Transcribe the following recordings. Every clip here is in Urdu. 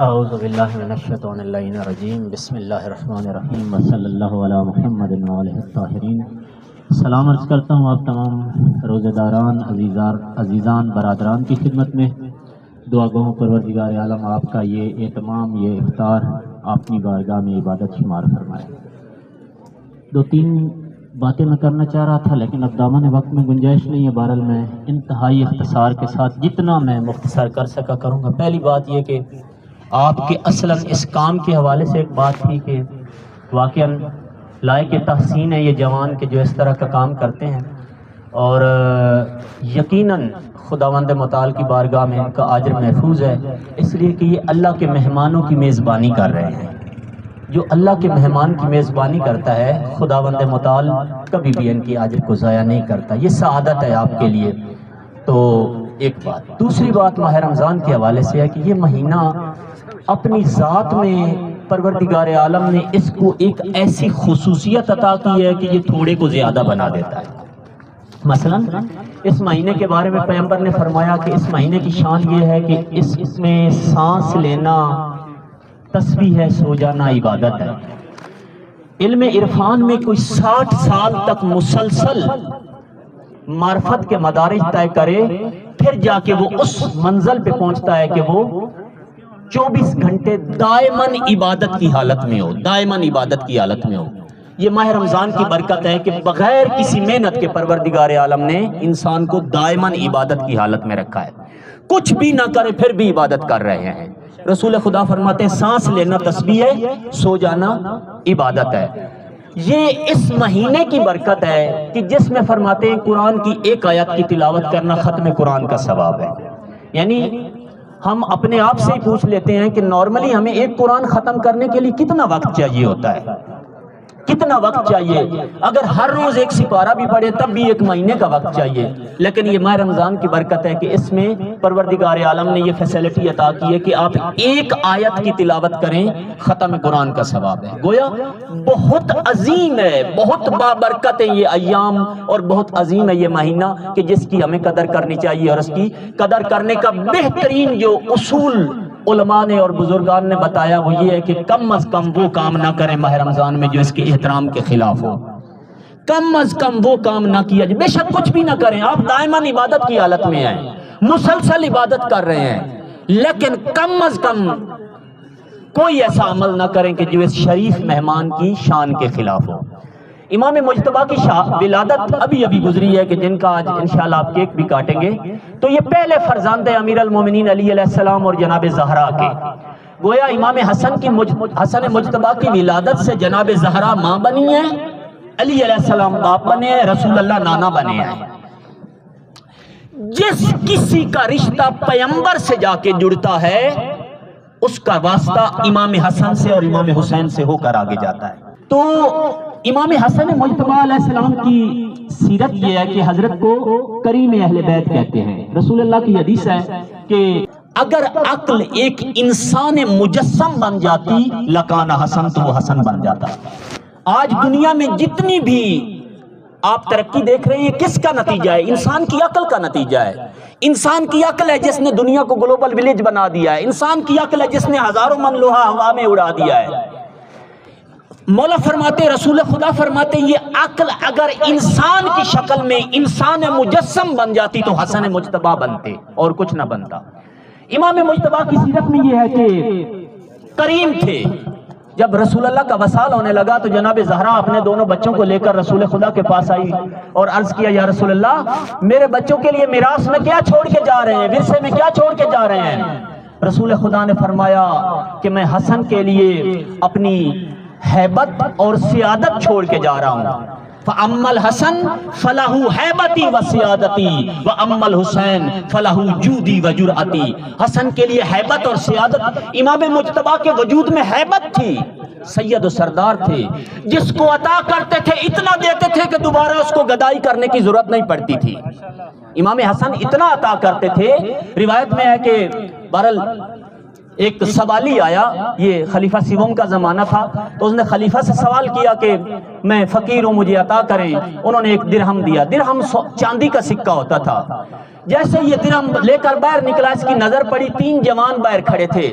اعوذ باللہ من الشیطان الرجیم بسم اللہ الرحمن الرحیم وصلی اللہ علی محمد وآلہ الطاہرین۔ سلام عرض کرتا ہوں آپ تمام روزہ داران عزیزان برادران کی خدمت میں۔ دعا گو پروردگار عالم آپ کا یہ اہتمام، یہ افطار اپنی بارگاہ میں عبادت شمار فرمائے۔ دو تین باتیں میں کرنا چاہ رہا تھا لیکن اب دامن وقت میں گنجائش نہیں ہے، بہرحال میں انتہائی اختصار کے ساتھ جتنا میں مختصر کر سکا کروں گا۔ پہلی بات یہ کہ آپ کے اصلاً اس کام کے حوالے سے ایک بات تھی کہ واقعاً لائق تحسین ہے یہ جوان کہ جو اس طرح کا کام کرتے ہیں، اور یقیناً خداوند متعال کی بارگاہ میں ان کا اجر محفوظ ہے، اس لیے کہ یہ اللہ کے مہمانوں کی میزبانی کر رہے ہیں۔ جو اللہ کے مہمان کی میزبانی کرتا ہے خداوند متعال کبھی بھی ان کی اجر کو ضائع نہیں کرتا، یہ سعادت ہے آپ کے لیے۔ تو ایک بات، دوسری بات ماہ رمضان کے حوالے سے ہے کہ یہ مہینہ اپنی ذات میں پروردگار عالم نے اس کو ایک ایسی خصوصیت عطا کی ہے کہ یہ تھوڑے کو زیادہ بنا دیتا ہے۔ مثلا اس مہینے کے بارے میں پیغمبر نے فرمایا کہ اس مہینے کی شان یہ ہے کہ اس میں سانس لینا تسبیح ہے، سو جانا عبادت ہے۔ علم عرفان میں کوئی 60 سال تک مسلسل معرفت کے مدارج طے کرے، پھر جا کے وہ اس منزل پہ پہنچتا ہے کہ وہ 24 گھنٹے دائماً عبادت کی حالت میں ہو، دائماً عبادت کی حالت میں ہو۔ یہ ماہ رمضان کی برکت ہے کہ بغیر کسی محنت کے پروردگار عالم نے انسان کو دائماً عبادت کی حالت میں رکھا ہے، کچھ بھی نہ کرے پھر بھی عبادت کر رہے ہیں۔ رسول خدا فرماتے ہیں سانس لینا تسبیح ہے، سو جانا عبادت ہے۔ یہ اس مہینے کی برکت ہے کہ جس میں فرماتے ہیں قرآن کی ایک آیت کی تلاوت کرنا ختم قرآن کا ثواب ہے۔ یعنی ہم اپنے آپ سے ہی پوچھ لیتے ہیں کہ نارملی ہمیں ایک قرآن ختم کرنے کے لیے کتنا وقت چاہیے ہوتا ہے، کتنا وقت چاہیے؟ اگر ہر روز ایک سپارہ بھی پڑھے تب بھی ایک مہینے کا وقت چاہیے، لیکن یہ ماہ رمضان کی برکت ہے کہ اس میں پروردگار عالم نے یہ فیسلٹی عطا کی ہے کہ آپ ایک آیت کی تلاوت کریں، ختم قرآن کا ثواب ہے۔ گویا بہت عظیم ہے، بہت بابرکت ہے یہ ایام، اور بہت عظیم ہے یہ مہینہ کہ جس کی ہمیں قدر کرنی چاہیے، اور اس کی قدر کرنے کا بہترین جو اصول علماء نے اور بزرگان نے بتایا وہ یہ ہے کہ کم از کم وہ کام نہ کریں ماہ رمضان میں جو اس کے احترام کے خلاف ہو، کم از کم وہ کام نہ کیا جائے۔ بے شک کچھ بھی نہ کریں، آپ دائماً عبادت کی حالت میں ہیں، مسلسل عبادت کر رہے ہیں، لیکن کم از کم کوئی ایسا عمل نہ کریں کہ جو اس شریف مہمان کی شان کے خلاف ہو۔ امام مجتبیٰ کی ولادت ابھی گزری ہے کہ جن کا آج انشاءاللہ آپ کیک بھی کاٹیں گے، تو یہ پہلے فرزند امیر المومنین علی علیہ السلام اور جناب زہرا کے۔ گویا امام حسن مجتبیٰ کی ولادت سے جناب زہرا ماں بنی ہے، علی علیہ السلام باپ بنے ہیں، رسول اللہ نانا بنے ہیں۔ جس کسی کا رشتہ پیغمبر سے جا کے جڑتا ہے اس کا واسطہ امام حسن سے اور امام حسین سے ہو کر آگے جاتا ہے۔ تو امام حسن مجتبیٰ علیہ السلام کی سیرت یہ ہے کہ حضرت کو کریم اہل بیت کہتے ہیں۔ رسول اللہ کی حدیث ہے کہ اگر عقل ایک انسان مجسم بن جاتی لکان حسن، تو وہ حسن بن جاتا۔ آج دنیا میں جتنی بھی آپ ترقی دیکھ رہے ہیں کس کا نتیجہ ہے؟ انسان کی عقل کا نتیجہ ہے۔ انسان کی عقل ہے جس نے دنیا کو گلوبل ولیج بنا دیا ہے، انسان کی عقل ہے جس نے ہزاروں من لوہا ہوا میں اڑا دیا ہے۔ مولا فرماتے، رسول خدا فرماتے یہ عقل اگر انسان کی شکل میں انسان مجسم بن جاتی تو حسن مجتبیٰ بنتے اور کچھ نہ بنتا۔ امام مجتبیٰ کی سیرت میں یہ ہے کہ کریم تھے۔ جب رسول اللہ کا وصال ہونے لگا تو جناب زہرا اپنے دونوں بچوں کو لے کر رسول خدا کے پاس آئی اور عرض کیا یا رسول اللہ میرے بچوں کے لیے میراث میں کیا چھوڑ کے جا رہے ہیں، ورثے میں کیا چھوڑ کے جا رہے ہیں؟ رسول خدا نے فرمایا کہ میں حسن کے لیے اپنی ہیبت اور سیادت چھوڑ کے جا رہا ہوں۔ فَأَمَّا الْحَسَنُ فَلَهُ هَيْبَتِي وَسِيَادَتِي وَأَمَّا الْحُسَيْنُ فَلَهُ جُودِي وَجُرْأَتِي۔ حسن کے لیے ہیبت اور سیادت، امام مجتبیٰ کے وجود میں ہیبت تھی، سید و سردار تھے، جس کو عطا کرتے تھے اتنا دیتے تھے کہ دوبارہ اس کو گدائی کرنے کی ضرورت نہیں پڑتی تھی۔ امام حسن اتنا عطا کرتے تھے، روایت میں ہے کہ بہرحال ایک سوالی آیا، یہ خلیفہ سیوم کا زمانہ تھا، تو اس نے خلیفہ سے سوال کیا کہ میں فقیر ہوں مجھے عطا کریں۔ انہوں نے ایک درہم دیا، درہم چاندی کا سکہ ہوتا تھا۔ جیسے یہ درہم لے کر باہر نکلا اس کی نظر پڑی، 3 جوان باہر کھڑے تھے،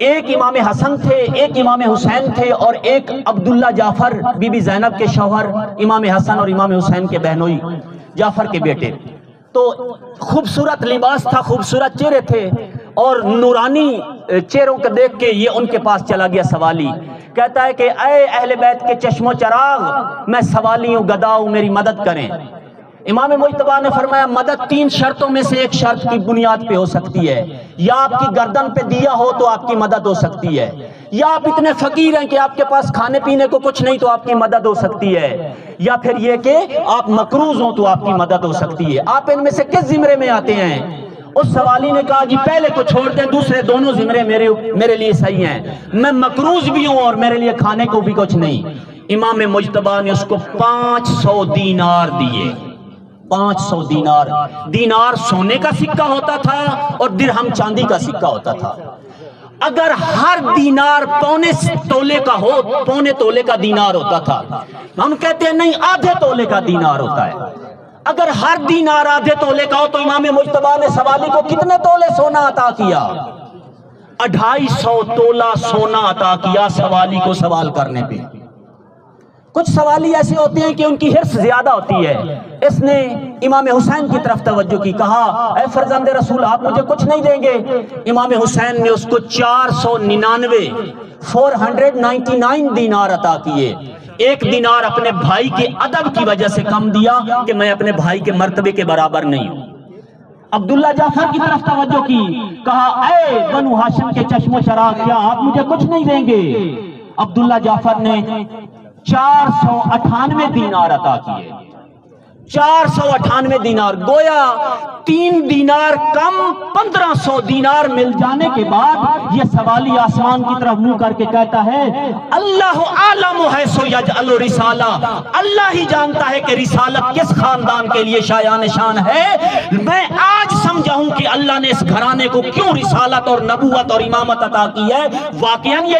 ایک امام حسن تھے، ایک امام حسین تھے، اور ایک عبداللہ جعفر بی بی زینب کے شوہر، امام حسن اور امام حسین کے بہنوئی جعفر کے بیٹے. تو خوبصورت لباس تھا، خوبصورت چہرے تھے، اور نورانی چہروں کو دیکھ کے یہ ان کے پاس چلا گیا سوالی. کہتا ہے کہ اے اہل بیت کے چشم و چراغ، میں سوالی ہوں، گدا ہوں، میری مدد کریں. امام مجتبیٰ نے فرمایا مدد 3 شرطوں میں سے ایک شرط کی بنیاد پہ ہو سکتی ہے. یا آپ کی گردن پہ دیا ہو تو آپ کی مدد ہو سکتی ہے، یا آپ اتنے فقیر ہیں کہ آپ کے پاس کھانے پینے کو کچھ نہیں تو آپ کی مدد ہو سکتی ہے، یا پھر یہ کہ آپ مقروض ہوں تو آپ کی مدد ہو سکتی ہے. آپ ان میں سے کس زمرے میں آتے ہیں؟ اس سوالی نے کہا جی پہلے کو چھوڑ دیں، دوسرے دونوں زمرے میرے لیے صحیح ہیں، میں مقروض بھی ہوں اور میرے لیے کھانے کو بھی کچھ نہیں. امام مجتبیٰ نے اس کو 500 دینار دیے. 500 دینار. دینار سونے کا سکہ ہوتا تھا اور درہم چاندی کا سکہ ہوتا تھا. اگر ہر دینار پونے تولے کا ہو، پونے تولے کا دینار ہوتا تھا. ہم کہتے ہیں نہیں، آدھے تولے کا دینار ہوتا ہے. اگر ہر دینار آدھے تولے کا ہو تو امام مجتبیٰ نے سوالی کو کتنے تولے سونا عطا کیا؟ 250 تولہ سونا عطا کیا سوالی کو سوال کرنے پہ. کچھ سوالی ایسے ہوتے ہیں کہ ان کی حرص زیادہ ہوتی ہے. اس نے امام حسین کی طرف توجہ کی، کہا اے فرزند رسول آپ مجھے کچھ نہیں دیں گے؟ امام حسین نے اس کو 499 دینار عطا کیے. ایک دینار اپنے بھائی کے ادب کی وجہ سے کم دیا کہ میں اپنے بھائی کے مرتبے کے برابر نہیں ہوں. عبداللہ جعفر کی طرف توجہ کی، کہا اے بنو ہاشم کے چشم و چراغ کیا آپ مجھے کچھ نہیں دیں گے؟ عبداللہ جعفر نے 498 دینار عطا کیے. 498 دینار. گویا 3 دینار کم 1500 دینار مل جانے کے بعد یہ سوالی آسمان کی طرف منہ کر کے کہتا ہے اللہ عالم حیث یجعل رسالہ، اللہ ہی جانتا ہے کہ رسالت کس خاندان کے لیے شایان شان ہے. میں آج سمجھا ہوں کہ اللہ نے اس گھرانے کو کیوں رسالت اور نبوت اور امامت عطا کی ہے. واقعاً یہ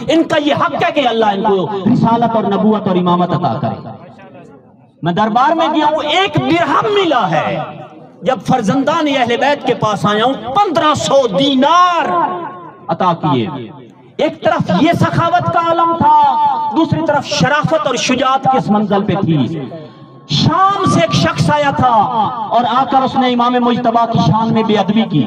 ان کا یہ حق ہے کہ اللہ ان کو رسالت اور نبوت اور امامت عطا کرے. میں دربار میں گیا ہوں، 1 درہم ملا ہے. جب فرزندان اہل بیت کے پاس آیا ہوں 1500 دینار عطا کیے. ایک طرف یہ سخاوت کا عالم تھا، دوسری طرف شرافت اور شجاعت کس منزل پہ تھی. شام سے ایک شخص آیا تھا اور آ کر اس نے امام مجتبیٰ کی شان میں بے ادبی کی،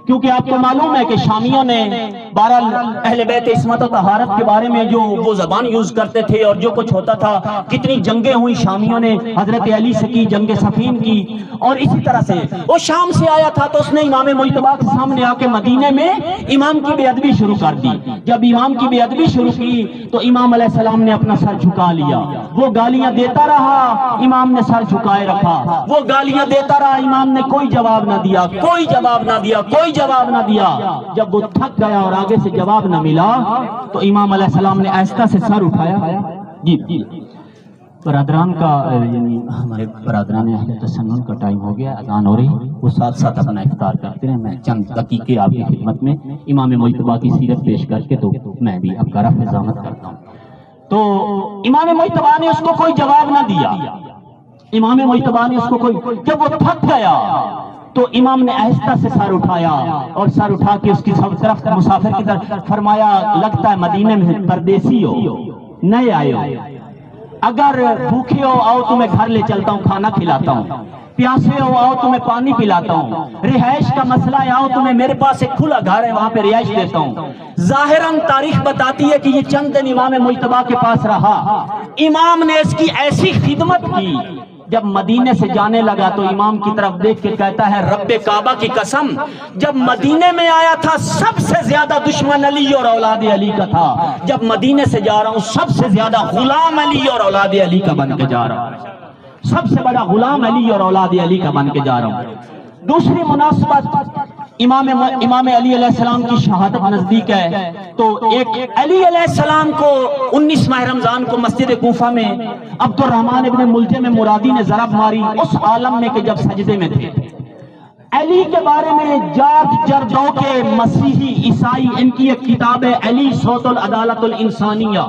کیونکہ آپ کو معلوم ہے کہ شامیوں نے بہرحال اہل بیت عصمت و طہارت کے بارے میں جو وہ زبان یوز کرتے تھے اور جو کچھ ہوتا تھا، کتنی جنگیں ہوئی شامیوں نے حضرت علی سے کی، جنگ صفین کی، اور اسی طرح سے وہ شام سے آیا تھا تو اس نے امام مجتبیٰ کے سامنے آ کے مدینے میں امام کی بے ادبی شروع کر دی. جب امام کی بے ادبی شروع کی تو امام علیہ السلام نے اپنا سر جھکا لیا. وہ گالیاں دیتا رہا، امام نے سر جھکائے رکھا. وہ گالیاں دیتا رہا، امام نے کوئی جواب نہ دیا، کوئی جواب نہ دیا، کوئی جواب نہ دیا. جب وہ تھک گیا اور آگے سے جواب نہ ملا تو امام علیہ السلام نے آہستہ سے سر اٹھایا. جی برادران کا یعنی ہمارے برادران اہل تسنن کا ٹائم ہو گیا، اذان ہو رہی، وہ ساتھ ساتھ اپنا افطار کرتے ہیں. میں چند دقیقے آپ کی خدمت میں امام مجتبیٰ کی سیرت پیش کر کے تو میں بھی اب کا رفع ضامت کرتا ہوں. تو امام مجتبیٰ نے اس کو کوئی جواب نہ دیا. امام مجتبیٰ نے اس کو کوئی، جب وہ تھک گیا تو امام نے آہستہ سے سر اٹھایا اور سر اٹھا کے اس کی طرف مسافر کی طرف فرمایا لگتا ہے مدینے میں پردیسی ہو، نئے آئے ہو، اگر بھوکے ہو آؤ تمہیں گھر لے چلتا ہوں، کھانا کھلاتا ہوں، پیاسے ہو آؤ تمہیں پانی پلاتا ہوں، رہائش کا مسئلہ ہے آؤ تمہیں میرے پاس ایک کھلا گھر ہے وہاں پہ رہائش دیتا ہوں. ظاہراً تاریخ بتاتی ہے کہ یہ چند دن امام مجتبیٰ کے پاس رہا. امام نے اس کی ایسی خدمت کی، جب مدینے سے جانے لگا تو امام کی طرف دیکھ کے کہتا ہے رب کعبہ کی قسم، جب مدینے میں آیا تھا سب سے زیادہ دشمن علی اور اولاد علی کا تھا، جب مدینے سے جا رہا ہوں سب سے زیادہ غلام علی اور اولاد علی کا بن کے جا رہا ہوں، سب سے بڑا غلام علی اور اولاد علی کا بن کے جا رہا ہوں. دوسری مناسبت، امام علی علیہ السلام کی شہادت نزدیک ہے تو ایک علی علیہ السلام کو 19 ماہ رمضان کو مسجد کوفہ میں عبد الرحمن ابن ملجم مرادی نے ضرب ماری اس عالم میں کہ جب سجدے میں تھے. علی کے بارے میں جارج جردو کے مسیحی عیسائی ان کی ایک کتاب ہے علی صوت العدالت الانسانیہ،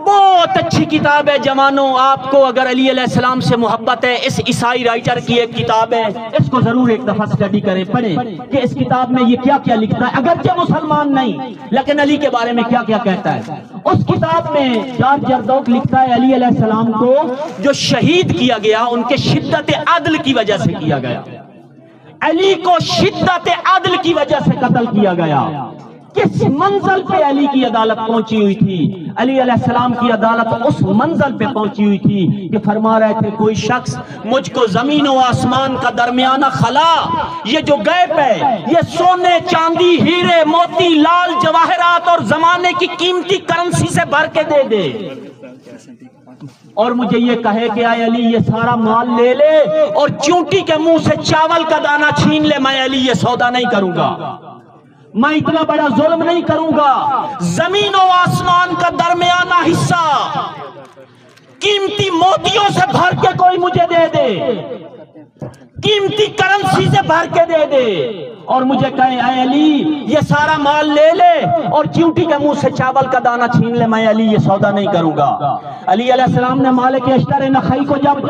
بہت اچھی کتاب ہے جوانوں، آپ کو اگر علی علیہ السلام سے محبت ہے، اس عیسائی رائٹر کی ایک کتاب ہے، اس کو ضرور ایک دفعہ اسٹڈی کریں، پڑھیں کہ اس کتاب میں یہ کیا کیا لکھتا ہے، اگرچہ مسلمان نہیں لیکن علی کے بارے میں کیا کیا کہتا ہے۔ اس کتاب میں جارج زردوق لکھتا ہے علی علیہ السلام کو جو شہید کیا گیا ان کے شدت عدل کی وجہ سے کیا گیا، علی کو شدت عدل کی وجہ سے قتل کیا گیا۔ کس منزل پہ علی کی عدالت پہنچی ہوئی تھی؟ علی علیہ السلام کی عدالت اس منزل پہ پہنچی ہوئی تھی کہ فرما رہے تھے کوئی شخص مجھ کو زمین و آسمان کا درمیانہ خلا، یہ جو گیپ ہے، یہ سونے چاندی ہیرے موتی لال جواہرات اور زمانے کی قیمتی کرنسی سے بھر کے دے دے، اور مجھے یہ کہے کہ اے علی یہ سارا مال لے لے اور چونٹی کے منہ سے چاول کا دانہ چھین لے، میں علی یہ سودا نہیں کروں گا، میں اتنا بڑا ظلم نہیں کروں گا۔ زمین و آسمان کا درمیانہ حصہ قیمتی موتیوں سے بھر کے کوئی مجھے دے دے، قیمتی کرنسی سے بھر کے دے دے، اور مجھے کہے اے علی یہ سارا مال لے لے اور چونٹی کے منہ سے چاول کا دانہ چھین لے، میں علی یہ سودا نہیں کروں گا۔ علی علیہ السلام نے مالک اشتر نخعی کو جب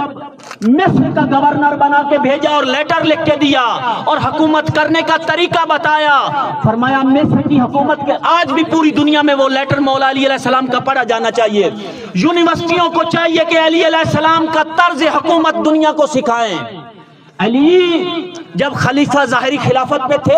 مصر کا گورنر بنا کے بھیجا اور لیٹر لکھ کے دیا اور حکومت کرنے کا طریقہ بتایا، فرمایا مصر کی حکومت کے آج بھی پوری دنیا میں وہ لیٹر مولا علی علیہ السلام کا پڑھا جانا چاہیے۔ یونیورسٹیوں کو چاہیے کہ علی علیہ السلام کا طرز حکومت دنیا کو سکھائیں۔ علی جب خلیفہ ظاہری خلافت میں تھے،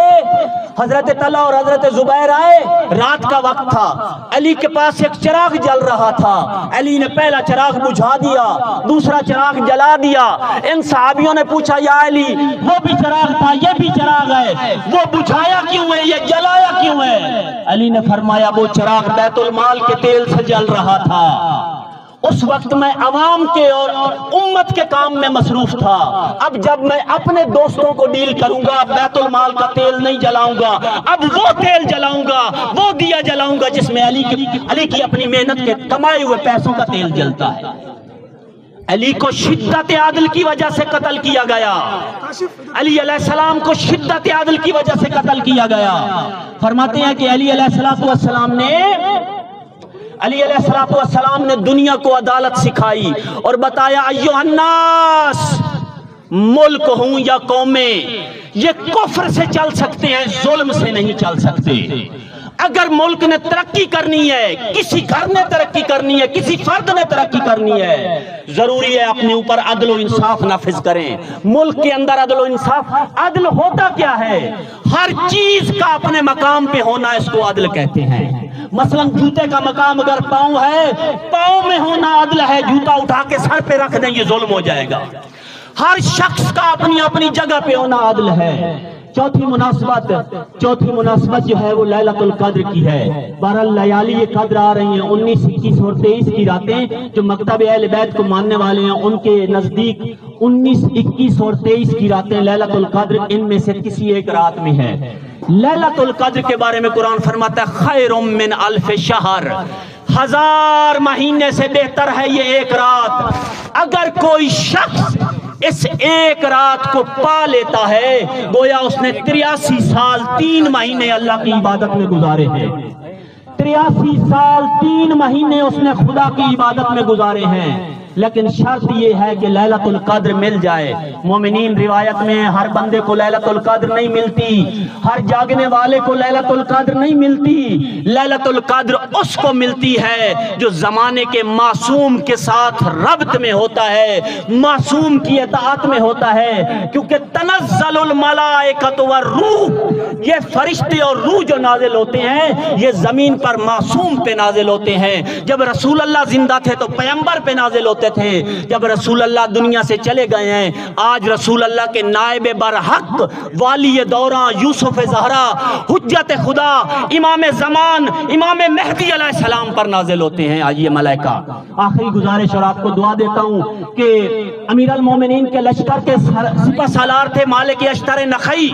حضرت طلحہ اور حضرت زبیر آئے، رات کا وقت تھا، علی کے پاس ایک چراغ جل رہا تھا، علی نے پہلا چراغ بجھا دیا، دوسرا چراغ جلا دیا۔ ان صحابیوں نے پوچھا یا علی وہ بھی چراغ تھا یہ بھی چراغ ہے، وہ بجھایا کیوں ہے یہ جلایا کیوں ہے؟ علی نے فرمایا وہ چراغ بیت المال کے تیل سے جل رہا تھا، اس وقت میں عوام کے اور امت کے کام میں مصروف تھا، اب جب میں اپنے دوستوں کو ڈیل کروں گا بیت المال کا تیل نہیں جلاؤں گا، اب وہ تیل جلاؤں گا، وہ دیا جلاؤں گا جس میں علی کی اپنی محنت کے کمائے ہوئے پیسوں کا تیل جلتا ہے۔ علی کو شدت عدل کی وجہ سے قتل کیا گیا، علی علیہ السلام کو شدت عدل کی وجہ سے قتل کیا گیا۔ فرماتے ہیں کہ علی علیہ السلام نے دنیا کو عدالت سکھائی اور بتایا ایھا الناس، ملک ہوں یا قومیں یہ کفر سے چل سکتے ہیں، ظلم سے نہیں چل سکتے۔ اگر ملک نے ترقی کرنی ہے، کسی گھر نے ترقی کرنی ہے، کسی فرد نے ترقی کرنی ہے، ضروری ہے اپنے اوپر عدل و انصاف نافذ کریں۔ ملک کے اندر عدل و انصاف، عدل ہوتا کیا ہے؟ ہر چیز کا اپنے مقام پہ ہونا، اس کو عدل کہتے ہیں۔ مثلا جوتے کا مقام اگر پاؤں ہے، پاؤں میں ہونا عدل ہے، جوتا اٹھا کے سر پہ رکھ دیں یہ ظلم ہو جائے گا۔ ہر شخص کا اپنی اپنی جگہ پہ ہونا عدل ہے۔ چوتھی مناسبت جو ہے وہ لیلۃ القدر کی ہے۔ 12 لیالی قدر آ رہی ہیں، 19، 21 اور 23 کی راتیں جو مکتب اہل بیت کو ماننے والے ہیں ان کے نزدیک 19، 21 اور 23 کی راتیں لیلۃ القدر ان میں سے کسی ایک رات میں ہے۔ لیلۃ القدر کے بارے میں قرآن فرماتا ہے خیر من الف شہر، 1000 مہینے سے بہتر ہے یہ ایک رات۔ اگر کوئی شخص اس ایک رات کو پا لیتا ہے گویا اس نے 83 سال 3 مہینے اللہ کی عبادت میں گزارے ہیں۔ 83 سال 3 مہینے اس نے خدا کی عبادت میں گزارے ہیں، لیکن شرط یہ ہے کہ لیلۃ القدر مل جائے۔ مومنین روایت میں ہر بندے کو لیلۃ القدر نہیں ملتی، ہر جاگنے والے کو لیلۃ القدر نہیں ملتی۔ لیلۃ القدر اس کو ملتی ہے جو زمانے کے معصوم کے ساتھ ربط میں ہوتا ہے، معصوم کی اطاعت میں ہوتا ہے، کیونکہ تنزل الملائکۃ والروح، یہ فرشتے اور روح جو نازل ہوتے ہیں یہ زمین پر معصوم پہ نازل ہوتے ہیں۔ جب رسول اللہ زندہ تھے تو پیغمبر پہ نازل ہوتے تھے، جب رسول اللہ دنیا سے چلے گئے ہیں آج رسول اللہ کے نائب برحق والی دوراں یوسف زہرا حجت خدا امام زمان امام مہدی علیہ السلام پر نازل ہوتے ہیں آج یہ ملائکہ۔ آخری گزارش اور آپ کو دعا دیتا ہوں کہ امیر المومنین کے لشکر کے سپہ سالار تھے مالک اشتر نخعی،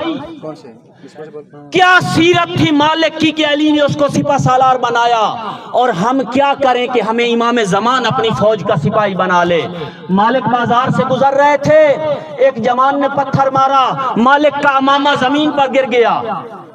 کیا سیرت تھی مالک کی کہ علی نے اس کو سپہ سالار بنایا، اور ہم کیا کریں کہ ہمیں امام زمان اپنی فوج کا سپاہی بنا لے۔ مالک بازار سے گزر رہے تھے، ایک جوان نے پتھر مارا، مالک کا امامہ زمین پر گر گیا،